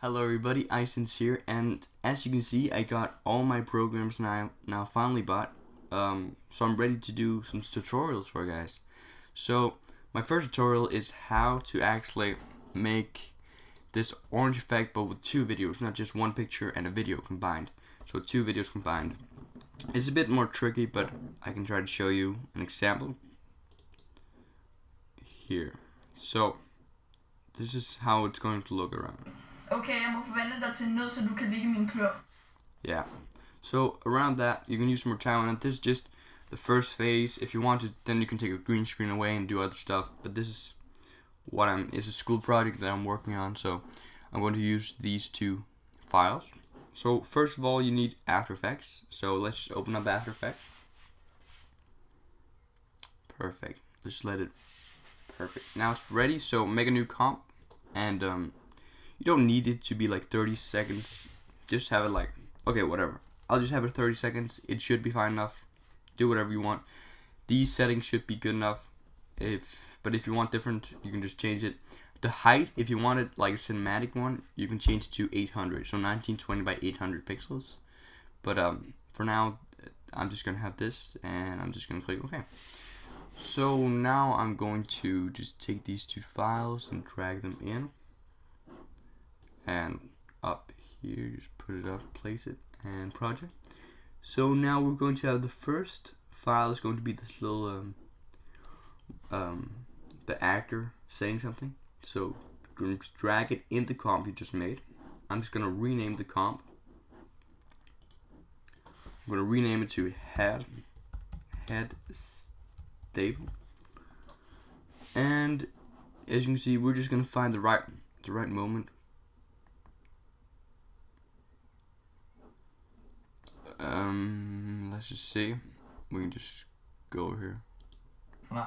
Hello everybody, Isons here, and as you can see, I got all my programs now finally bought. So I'm ready to do some tutorials for you guys. So my first tutorial is how to actually make this orange effect, but with two videos, not just one picture and a video combined. So two videos combined. It's a bit more tricky, but I can try to show you an example here. So this is how it's going to look around. Okay, jeg må forvandle dig til en nød, så du kan ligge min klør. Yeah. So around that, you can use more time on it. This is just the first phase. If you want to, then you can take a green screen away and do other stuff. But this is what it's a school project that I'm working on. So I'm going to use these two files. So first of all, you need After Effects. So let's just open up After Effects. Perfect. Just let it. Perfect. Now it's ready. So make a new comp, and you don't need it to be like 30 seconds. Just have it like, okay, whatever. I'll just have it 30 seconds. It should be fine enough. Do whatever you want. These settings should be good enough. But if you want different, you can just change it. The height, if you want it like a cinematic one, you can change to 800. So 1920 by 800 pixels. But for now, I'm just gonna have this, and I'm just gonna click OK. So now I'm going to just take these two files and drag them in. And up here, just put it up, place it, and project. So now we're going to have the first file is going to be this little the actor saying something. So we're going to drag it in the comp you just made. I'm just going to rename the comp. I'm going to rename it to head stable. And as you can see, we're just going to find the right moment. Let's just see. We can just go over here. Ja.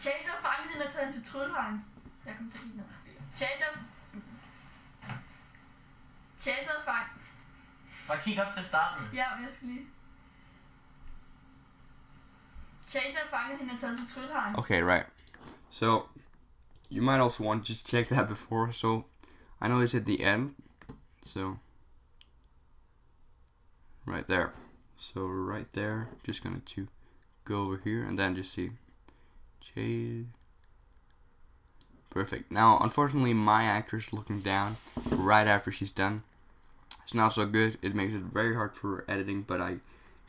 Chaser fangede hende og taget til Trødheim. Jeg kom til hende. Chaser fang. Bare kig op til starten. Ja, jeg skal lige. Chaser fangede hende og taget til Trødheim. Okay, right. So you might also want to just check that before. So I know it's at the end. So right there. So right there, just gonna go over here and then just see perfect. Now unfortunately my actress looking down right after she's done. It's not so good. It makes it very hard for editing, but I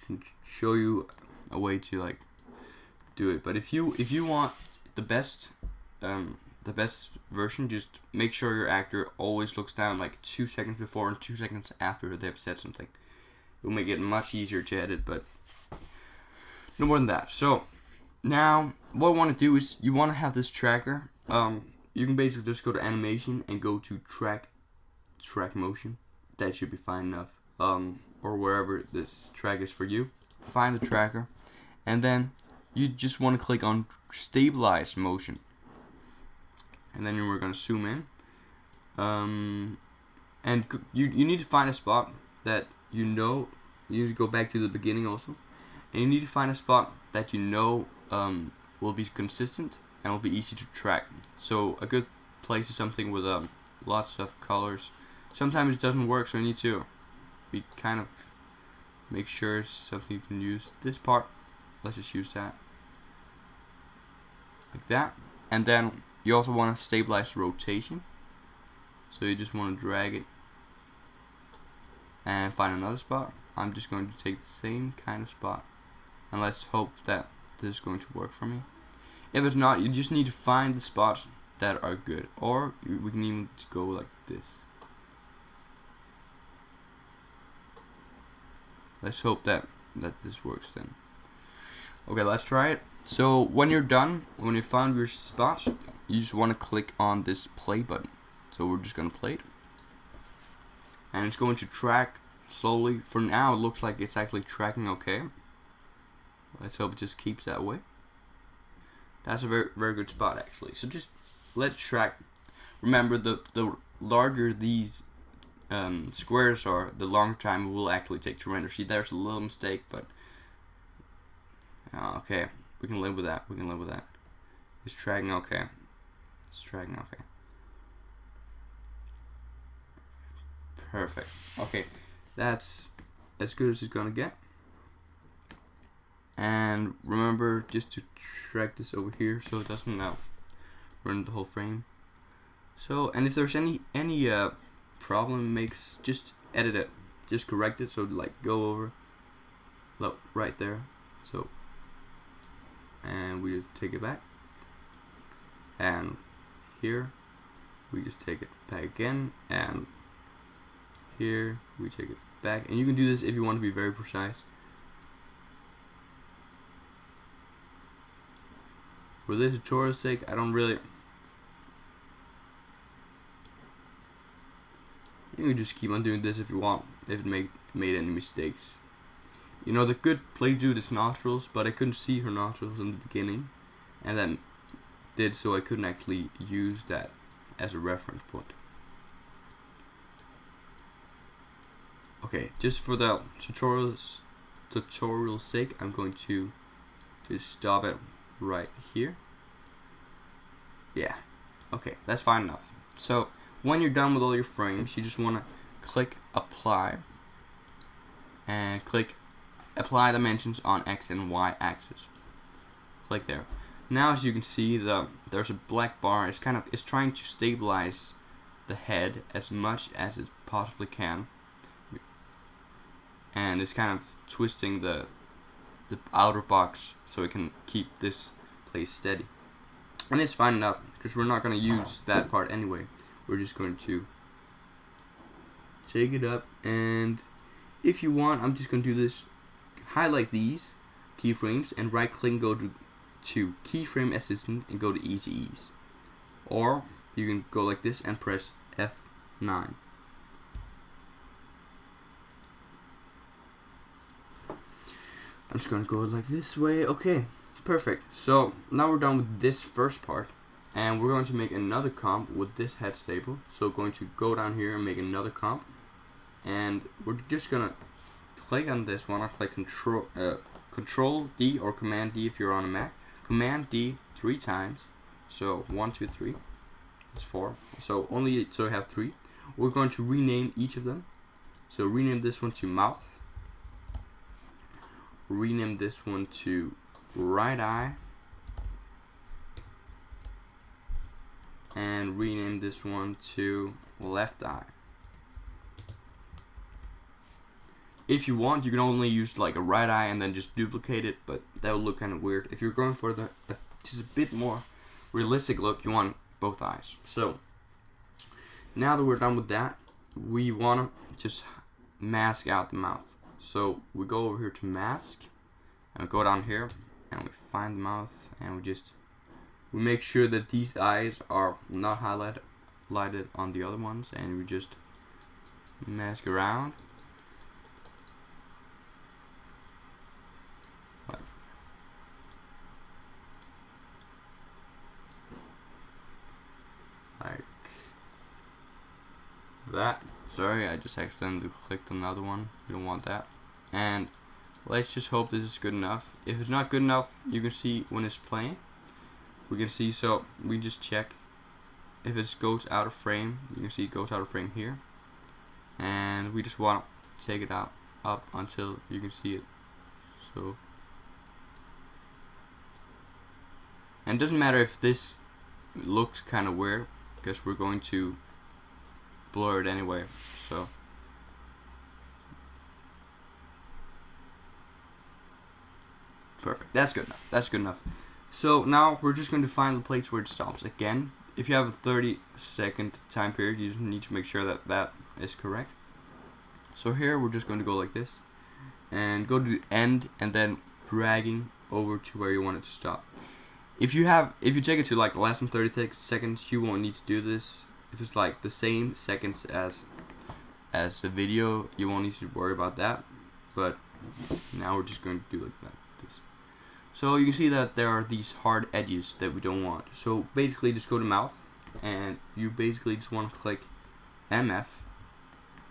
can show you a way to like do it. But if you want the best version, just make sure your actor always looks down like 2 seconds before and 2 seconds after they've said something. It will make it much easier to edit, but no more than that. So now what I want to do is you want to have this tracker. You can basically just go to animation and go to track motion. That should be fine enough. Or wherever this track is for you. Find the tracker, and then you just want to click on stabilize motion. And then we're going to zoom in. And you need to find a spot that you know. You need to go back to the beginning also. And you need to find a spot that you know will be consistent and will be easy to track. So a good place is something with lots of colors. Sometimes it doesn't work, so you need to be kind of make sure it's something you can use. This part, let's just use that. Like that. And then you also want to stabilize rotation. So you just want to drag it and find another spot. I'm just going to take the same kind of spot, and let's hope that this is going to work for me. If it's not, you just need to find the spots that are good, or we can even go like this. Let's hope that this works then. Okay, let's try it. So when you're done, when you found your spot, you just want to click on this play button. So we're just going to play it. And it's going to track slowly. For now, it looks like it's actually tracking okay. Let's hope it just keeps that way. That's a very, very good spot actually. So just let it track. Remember, the larger these squares are, the longer time it will actually take to render. See, there's a little mistake, but okay. We can live with that. It's tracking okay. It's dragging. Okay. Perfect. Okay, that's as good as it's gonna get. And remember just to drag this over here so it doesn't run the whole frame. So, and if there's any problem makes, just edit it, just correct it. So like go over, look right there. So, and we just take it back, and here we just take it back again, and here we take it back. And you can do this if you want to be very precise. For this tutorial's sake, I don't really. You can just keep on doing this if you want, if it made any mistakes. You know, the good play Judith's nostrils, but I couldn't see her nostrils in the beginning, and that did so I couldn't actually use that as a reference point. Okay, just for the tutorial's sake, I'm going to just stop it right here. Yeah, okay, that's fine enough. So when you're done with all your frames, you just want to click apply and click apply dimensions on X and Y axis. Click there. Now as you can see, there's a black bar. It's trying to stabilize the head as much as it possibly can, and it's kind of twisting the outer box so it can keep this place steady. And it's fine enough because we're not going to use that part anyway. We're just going to take it up, and if you want, I'm just going to do this. Highlight these keyframes and right click and go to keyframe assistant and go to easy ease. Or you can go like this and press F9. I'm just gonna go like this way. Okay, perfect. So now we're done with this first part, and we're going to make another comp with this head stable. So going to go down here and make another comp, and we're just gonna click on this one. I'll click Control D or Command D if you're on a Mac. Command D 3 times. So 1, 2, 3. That's 4. So I have 3. We're going to rename each of them. So rename this one to mouth. Rename this one to right eye, and rename this one to left eye. If you want, you can only use like a right eye and then just duplicate it, but that would look kind of weird. If you're going for just a bit more realistic look, you want both eyes. So now that we're done with that, we want to just mask out the mouth. So we go over here to mask, and we go down here, and we find the mouth, and we make sure that these eyes are not highlighted on the other ones, and we just mask around. Like that. Sorry, I just accidentally clicked another one. You don't want that. And let's just hope this is good enough. If it's not good enough, you can see when it's playing. We can see, so we just check if it goes out of frame. You can see it goes out of frame here. And we just want to take it up until you can see it. So, and it doesn't matter if this looks kind of weird, because we're going to blur it anyway. So perfect. That's good enough. That's good enough. So now we're just going to find the place where it stops. Again, if you have a 30-second time period, you just need to make sure that that is correct. So here we're just going to go like this and go to the end, and then dragging over to where you want it to stop. If you take it to like less than 30 seconds, you won't need to do this. If it's like the same seconds as the video, you won't need to worry about that. But now we're just going to do like that. So you can see that there are these hard edges that we don't want. So basically just go to mouth, and you basically just want to click MF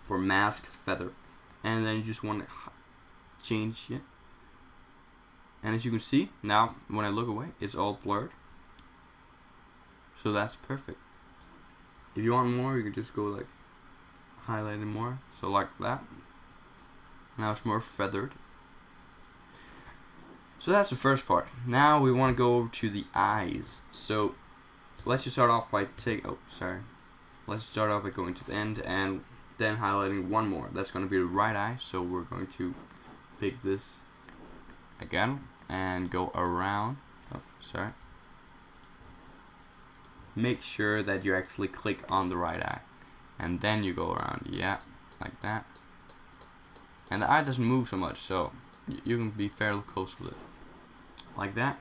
for mask feather, and then you just want to change it. And as you can see, now when I look away, it's all blurred. So that's perfect. If you want more, you can just go like highlight it more. So like that. Now it's more feathered. So that's the first part. Now we want to go over to the eyes. So let's just start off by Let's start off by going to the end and then highlighting one more. That's going to be the right eye. So we're going to pick this again and go around. Make sure that you actually click on the right eye, and then you go around. Yeah, like that. And the eye doesn't move so much, so you can be fairly close with it, like that.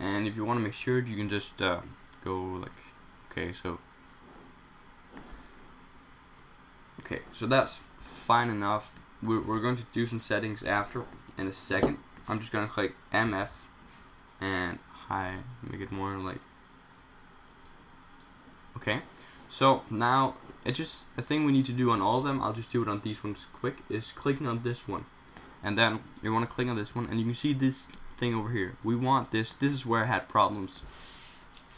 And if you want to make sure, you can just go like, okay, so that's fine enough. We're going to do some settings after in a second. I'm just gonna click MF and make it more like, okay. So now it's just a thing we need to do on all of them. I'll just do it on these ones quick. Is clicking on this one, and then you want to click on this one, and you can see this thing over here. We want this. This is where I had problems.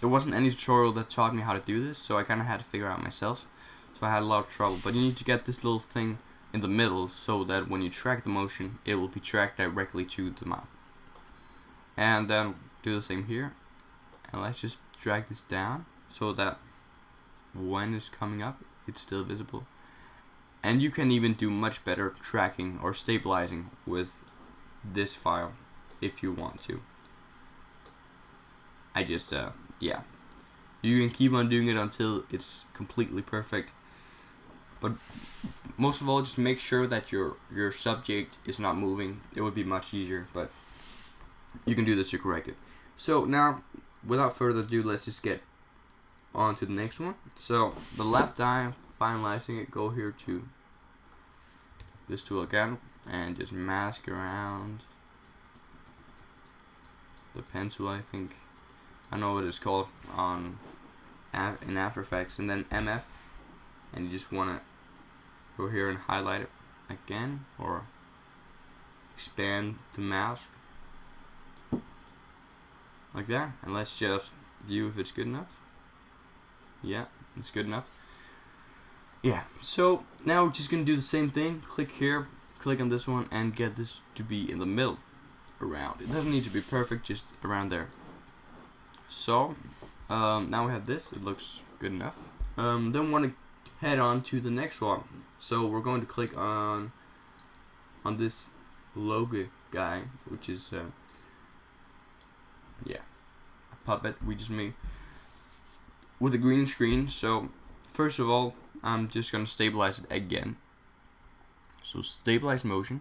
There wasn't any tutorial that taught me how to do this, so I kind of had to figure out myself. So I had a lot of trouble. But you need to get this little thing in the middle so that when you track the motion, it will be tracked directly to the mouth. And then do the same here. And let's just drag this down so that when it's coming up, it's still visible. And you can even do much better tracking or stabilizing with this file if you want to. Yeah, you can keep on doing it until it's completely perfect, but most of all, just make sure that your subject is not moving. It would be much easier, but you can do this to correct it. So now, without further ado, let's just get on to the next one. So the left eye, finalizing it, go here to this tool again and just mask around the pencil. I think I know what it's called in After Effects, and then MF, and you just want to go here and highlight it again or expand the mask like that, and let's just view if it's good enough. Yeah, it's good enough. Yeah, so now we're just gonna do the same thing. Click here, click on this one, and get this to be in the middle around. It doesn't need to be perfect, just around there. So now we have this. It looks good enough. Then we want to head on to the next one. So we're going to click on this logo guy, which is a puppet we just made with a green screen. So first of all, I'm just gonna stabilize it again. So stabilize motion.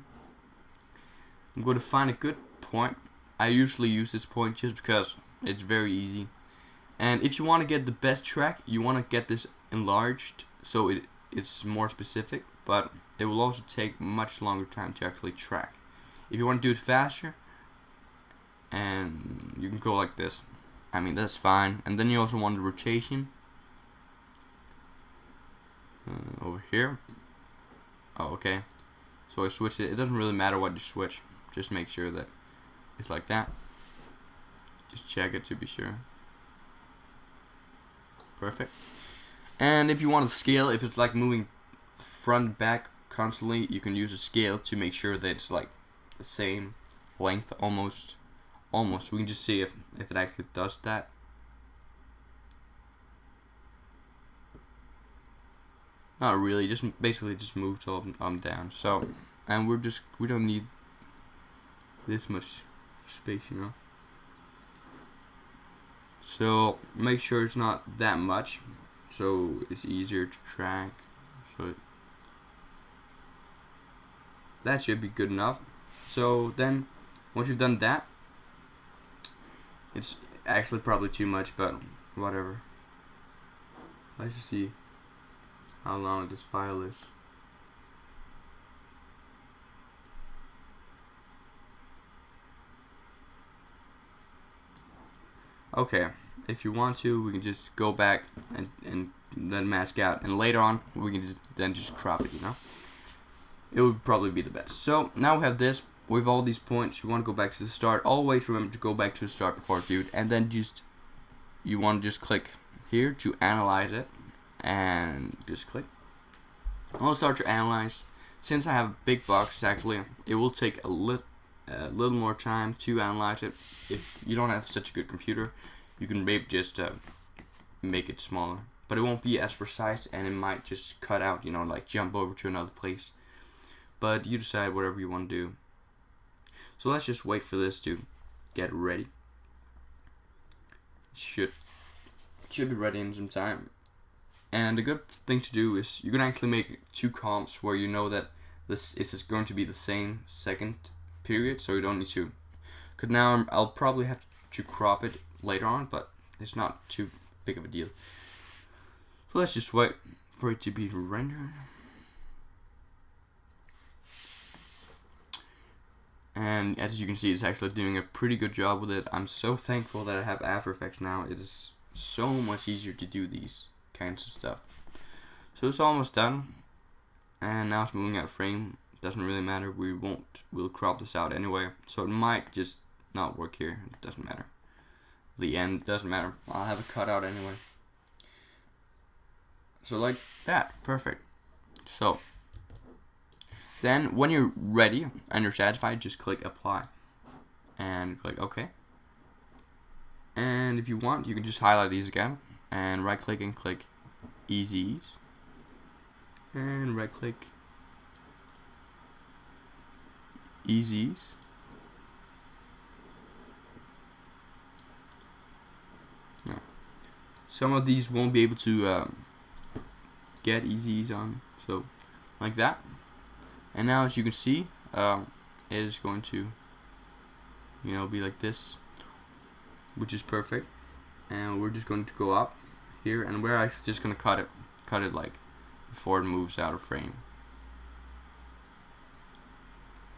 I'm going to find a good point. I usually use this point just because it's very easy. And if you want to get the best track, you want to get this enlarged so it's more specific, but it will also take much longer time to actually track. If you want to do it faster, and you can go like this, I mean, that's fine. And then you also want the rotation over here. Oh, okay. So I switched it. It doesn't really matter what you switch. Just make sure that it's like that. Just check it to be sure. Perfect. And if you want to scale, if it's like moving front back constantly, you can use a scale to make sure that it's like the same length almost. We can just see if it actually does that. Not really, just basically just moves up and down. So, and we don't need this much space, you know. So make sure it's not that much, so it's easier to track. So that should be good enough. So then, once you've done that, it's actually probably too much, but whatever. Let's just see how long this file is. Okay, if you want to, we can just go back and then mask out, and later on we can just crop it, you know. It would probably be the best. So now we have this. We have all these points. You want to go back to the start. Always remember to go back to the start before, dude. And then you want to just click here to analyze it, and just click. I'll start to analyze. Since I have a big box, actually, it will take a little more time to analyze it. If you don't have such a good computer, you can maybe just make it smaller, but it won't be as precise, and it might just cut out, you know, like jump over to another place. But you decide whatever you want to do. So let's just wait for this to get ready. Should be ready in some time. And a good thing to do is you can actually make 2 comps where you know that this is going to be the same second period, so you don't need to. Cause now I'll probably have to crop it later on, but it's not too big of a deal. So let's just wait for it to be rendered. And as you can see, it's actually doing a pretty good job with it. I'm so thankful that I have After Effects now. It is so much easier to do these kinds of stuff. So it's almost done, and now it's moving out of frame. Doesn't really matter. We'll crop this out anyway, so it might just not work here. It doesn't matter. The end doesn't matter. I'll have it cut out anyway. So like that, perfect. So then when you're ready and you're satisfied, just click apply and click OK. And if you want, you can just highlight these again and right click and click Easy Ease, and right click Easy Ease. No. Some of these won't be able to get Easy Ease on, so like that. And now, as you can see, it is going to, you know, be like this, which is perfect. And we're just going to go up here, and we're actually just going to cut it like before it moves out of frame,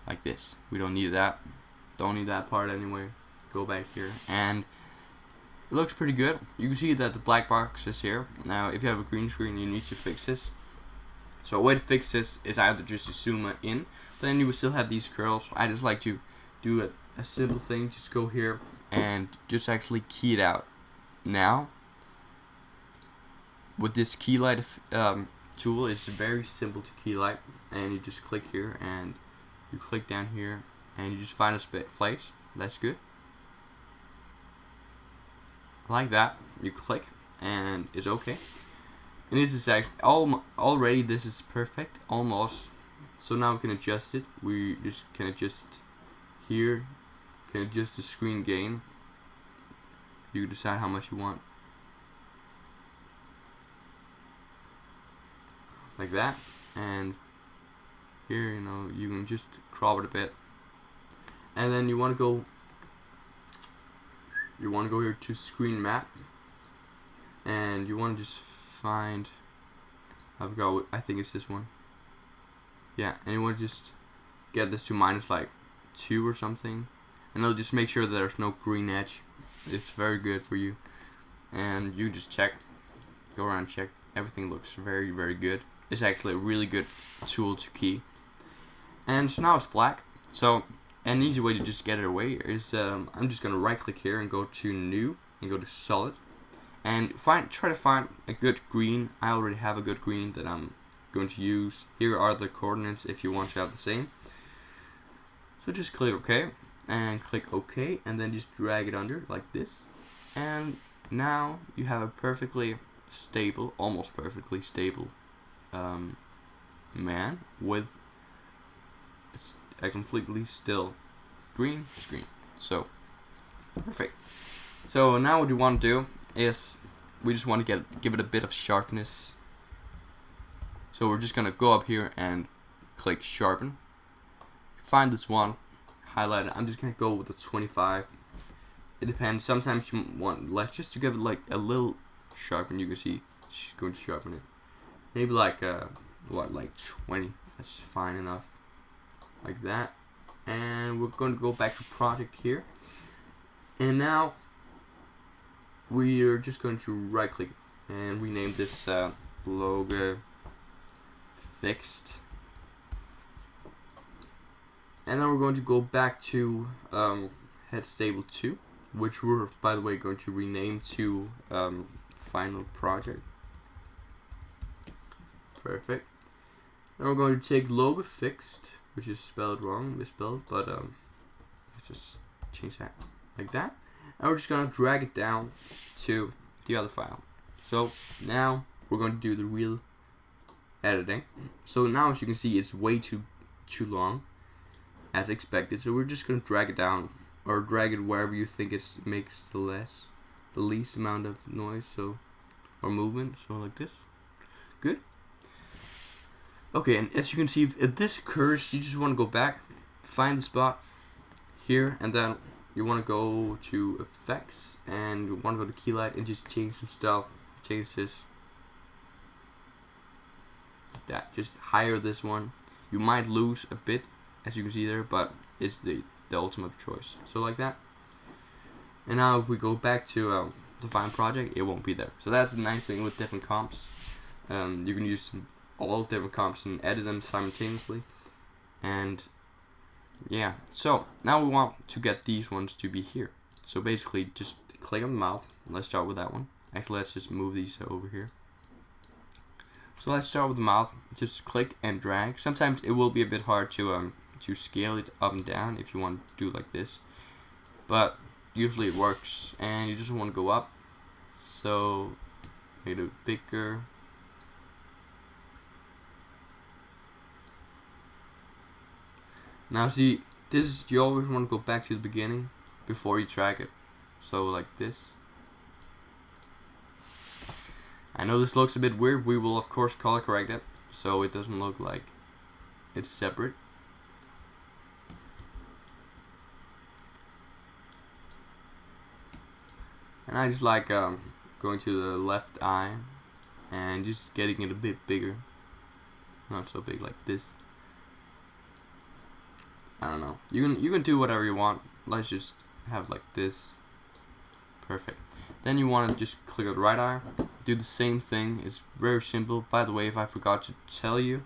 like this. We don't need that. Don't need that part anyway. Go back here, and it looks pretty good. You can see that the black box is here. Now, if you have a green screen, you need to fix this. So a way to fix this is either just to zoom in, but then you will still have these curls. I just like to do a simple thing. Just go here and just actually key it out. Now, with this key light tool, it's very simple to key light, and you just click here and you click down here and you just find a place. That's good. Like that, you click and it's okay. And this is actually already this is perfect, almost. So now we can adjust it. We just can adjust here, can adjust the screen gain. You can decide how much you want, like that. And here, you know, you can just crop it a bit. And then you want to go here to screen map, and you want to just find, I think it's this one. Yeah, and you want to just get this to minus like 2 or something, and it'll just make sure that there's no green edge. It's very good for you, and you just go around and check. Everything looks very, very good. It's actually a really good tool to key. And so now it's black. So an easy way to just get it away is I'm just gonna right click here and go to new and go to solid, and try to find a good green. I already have a good green that I'm going to use. Here are the coordinates if you want to have the same. So just click OK and click OK, and then just drag it under like this, and now you have a perfectly stable, almost perfectly stable man with a completely still green screen. So perfect. So now what we want to do is we just want to give it a bit of sharpness. So we're just gonna go up here and click sharpen. Find this one, highlight it. I'm just gonna go with the 25. It depends. Sometimes you want like just to give it like a little sharpen. You can see she's going to sharpen it. Maybe like like 20. That's fine enough. Like that. And we're going to go back to project here. And now we are just going to right click and rename this logo fixed. And then we're going to go back to head stable 2, which we're by the way going to rename to final project. Perfect. Now we're going to take logo fixed, which is spelled wrong, misspelled, but let's just change that like that. And we're just gonna drag it down to the other file. So now we're going to do the real editing. So now, as you can see, it's way too long, as expected. So we're just gonna drag it down, or drag it wherever you think it makes the least amount of noise, so, or movement. So like this. Good. Okay, and as you can see, if this occurs, you just want to go back, find the spot here, and then you want to go to effects, and you want to go to key light and just change some stuff. Change this. Like that. Just higher this one. You might lose a bit, as you can see there, but it's the ultimate choice. So like that. And now if we go back to the final project, it won't be there. So that's the nice thing with different comps. You can use all different comps and edit them simultaneously. And yeah, so now we want to get these ones to be here. So basically just click on the mouth. Let's start with that one. Actually, let's just move these over here. So let's start with the mouth. Just click and drag. Sometimes it will be a bit hard to scale it up and down if you want to do like this, but usually it works. And you just want to go up, so make it bigger. Now see, this, you always want to go back to the beginning before you drag it. So like this. I know this looks a bit weird. We will of course color correct it so it doesn't look like it's separate. And I just like going to the left eye and just getting it a bit bigger. Not so big like this. I don't know. You can do whatever you want. Let's just have like this. Perfect. Then you want to just click on the right eye. Do the same thing. It's very simple. By the way, if I forgot to tell you,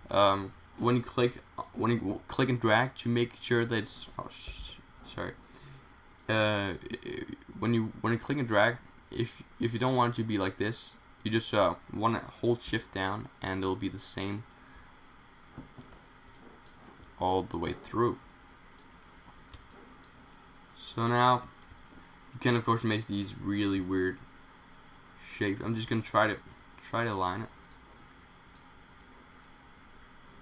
when you click and drag, to make sure that it's sorry. When you click and drag, if you don't want it to be like this, you just want to hold shift down, and it'll be the same all the way through. So now you can of course make these really weird shapes. I'm just gonna try to align it.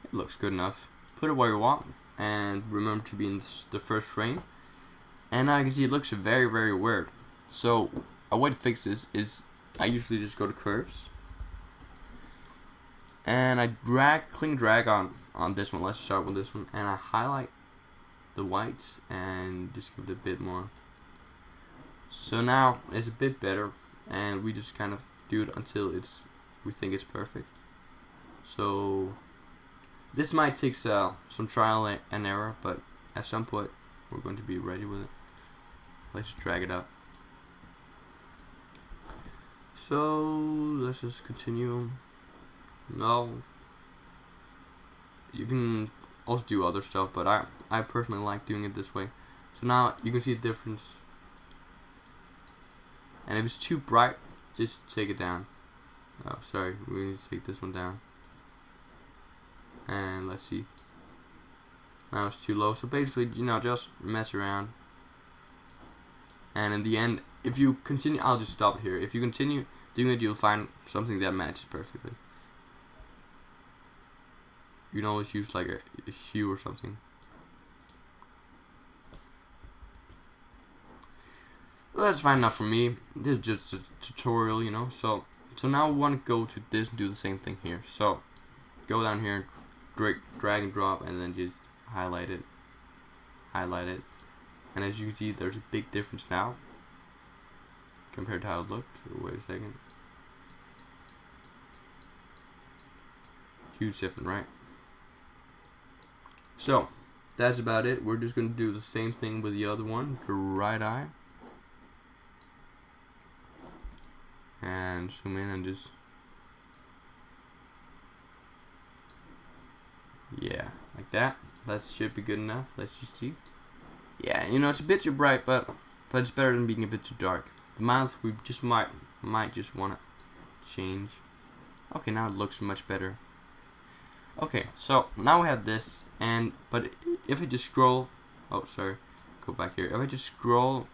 It looks good enough. Put it where you want, and remember to be in the first frame. And now you can see it looks very, very weird. So a way to fix this is I usually just go to curves, and I click and drag on this one. Let's start with this one, and I highlight the whites and just give it a bit more. So now it's a bit better, and we just kind of do it until we think it's perfect. So this might take some trial and error, but at some point we're going to be ready with it. Let's just drag it up. So let's just continue. No, you can also do other stuff, but I personally like doing it this way. So now you can see the difference. And if it's too bright, just take it down. Oh, sorry, we need to take this one down. And let's see. Now it's too low. So basically, just mess around. And in the end, if you continue, I'll just stop it here. If you continue doing it, you'll find something that matches perfectly. You can always use like a hue or something. Well, that's fine enough for me. This is just a tutorial, So now we want to go to this and do the same thing here. So go down here, drag and drop, and then just highlight it. And as you can see, there's a big difference now compared to how it looked. Wait a second. Huge difference, right? So that's about it. We're just going to do the same thing with the other one, the right eye. And zoom in and just, yeah, like that. That should be good enough. Let's just see. Yeah, it's a bit too bright, but it's better than being a bit too dark. The mouth, we just might Might just want to change. Okay, now it looks much better. Okay, so now we have this, but if I just scroll, oh sorry, go back here. If I just scroll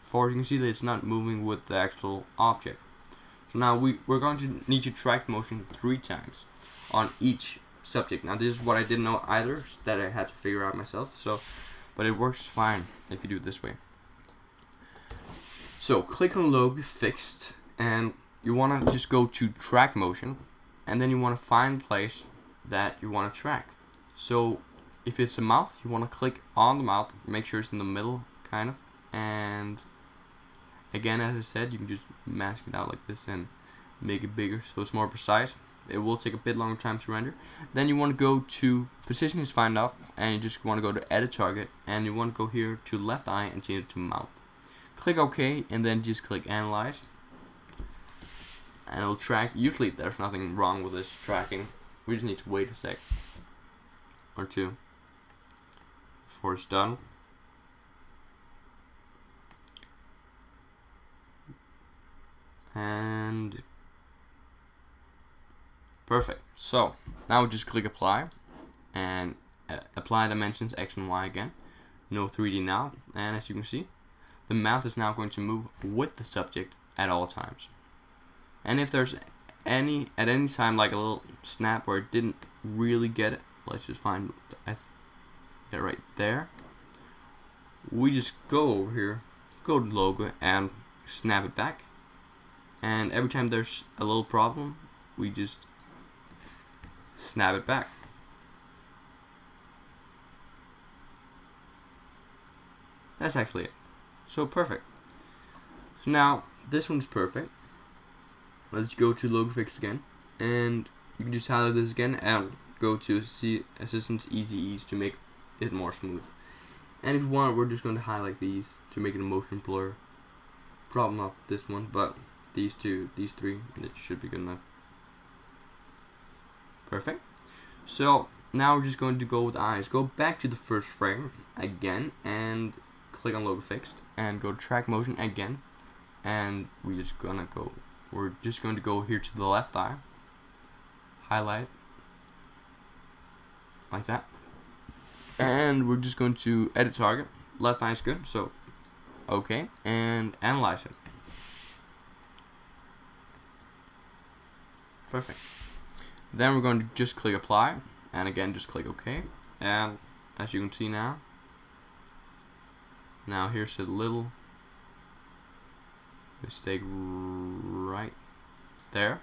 forward, you can see that it's not moving with the actual object. So now we're going to need to track the motion 3 times on each subject. Now this is what I didn't know either, that I had to figure out myself. So, but it works fine if you do it this way. So click on logo fixed, and you want to just go to track motion, and then you want to find the place that you want to track. So if it's a mouth, you want to click on the mouth, make sure it's in the middle kind of, and again, as I said, you can just mask it out like this and make it bigger so it's more precise. It will take a bit longer time to render. Then you want to go to position is find out, and you just want to go to edit target, and you want to go here to left eye and change it to mouth. Click OK, and then just click analyze, and it'll track. Usually there's nothing wrong with this tracking. We just need to wait a sec or two before it's done. And perfect. So now we just click apply, and apply dimensions X and Y again. No 3D now, and as you can see, the mouth is now going to move with the subject at all times. And if there's at any time like a little snap where it didn't really get it, let's just find it right there. We just go over here, go to logo, and snap it back. And every time there's a little problem, we just snap it back. That's actually it. So perfect. So now this one's perfect. Let's go to logo fix again, and you can just highlight this again and go to see assistance easy ease to make it more smooth. And if you want, we're just going to highlight these to make it a motion blur. Probably not this one, but these two, these three, it should be good enough. Perfect. So now we're just going to go with eyes. Go back to the first frame again and click on logo fixed, and go to track motion again, and we're just going to go here to the left eye, highlight like that, and we're just going to edit target. Left eye is good, so okay, and analyze it. Perfect. Then we're going to just click apply, and again just click OK, and as you can see now here's a little mistake right there.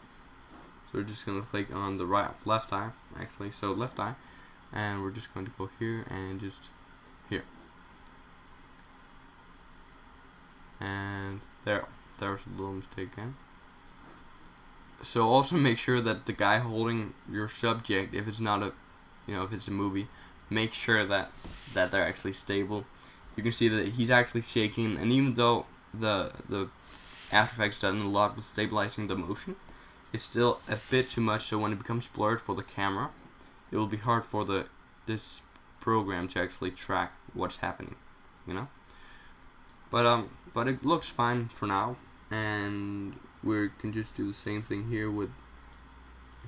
So we're just going to click on the left eye actually, so left eye, and we're just going to go here and just here, and there's a little mistake again. So also make sure that the guy holding your subject, if it's not a, if it's a movie, make sure that they're actually stable. You can see that he's actually shaking, and even though the After Effects does a lot with stabilizing the motion, it's still a bit too much. So when it becomes blurred for the camera, it will be hard for this program to actually track what's happening, But it looks fine for now, and we can just do the same thing here with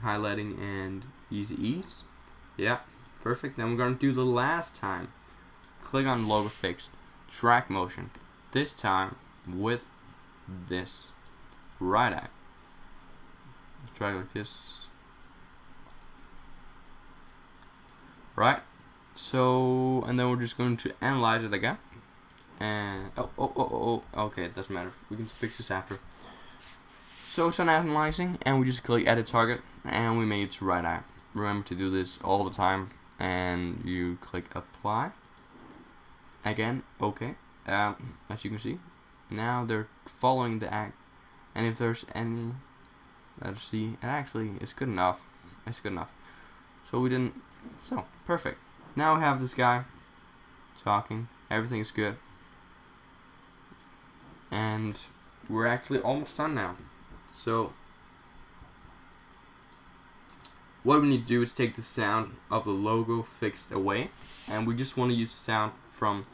highlighting and easy ease. Yeah, perfect. Then we're going to do the last time. Click on logo fixed, track motion, this time with this right eye. Let's try it like this. Right, so, and then we're just going to analyze it again, and okay, it doesn't matter, we can fix this after. So it's on analyzing, and we just click edit target, and we made it to right eye. Remember to do this all the time, and you click apply again. Okay, as you can see, now they're following the act, and if there's any, let's see, actually it's good enough. It's good enough. So we didn't. So perfect. Now we have this guy talking. Everything is good, and we're actually almost done now. So what we need to do is take the sound of the logo fixed away, and we just want to use the sound from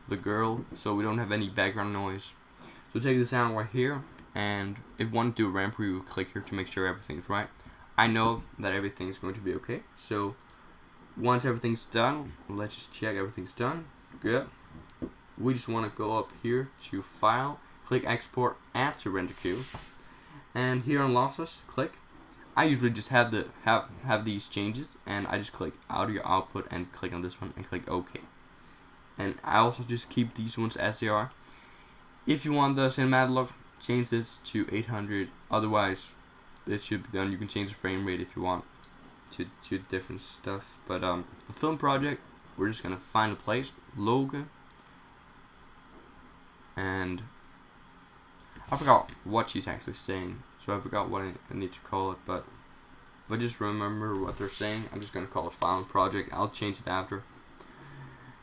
the girl, so we don't have any background noise. So take the sound right here And if you want to do a ramp review, click here to make sure everything's right. I know that everything's going to be okay. So once everything's done, let's just check everything's done. Good. We just want to go up here to File, click Export, Add to Render Queue, and here on Lossless, click. I usually just have these changes, and I just click Audio Output and click on this one and click OK. And I also just keep these ones as they are. If you want the cinematic look, change this to 800. Otherwise, it should be done. You can change the frame rate if you want to different stuff. But the film project, we're just gonna find a place, logo, and I forgot what she's actually saying, so I forgot what I need to call it. But just remember what they're saying. I'm just gonna call it film project. I'll change it after.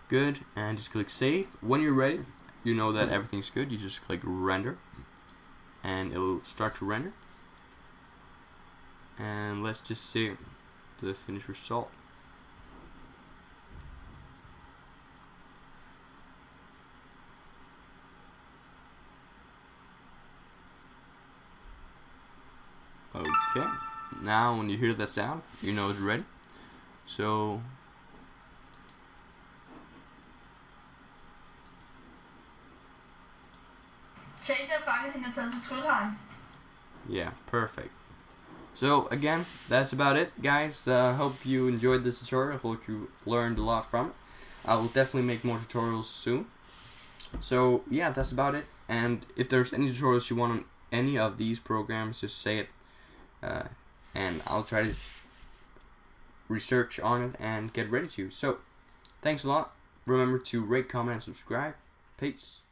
Good, and just click save. When you're ready, you know that everything's good. You just click render, and it'll start to render. And let's just see the finished result. Okay, now when you hear that sound, you know it's ready. So Chase har fanget hende og taget til Trudheim. yeah, perfect. So again, that's about it, guys. Hope you enjoyed this tutorial. Hope you learned a lot from it. I will definitely make more tutorials soon. So yeah, that's about it. And if there's any tutorials you want on any of these programs, just say it, and I'll try to research on it and get ready to. So thanks a lot. Remember to rate, comment, and subscribe. Peace.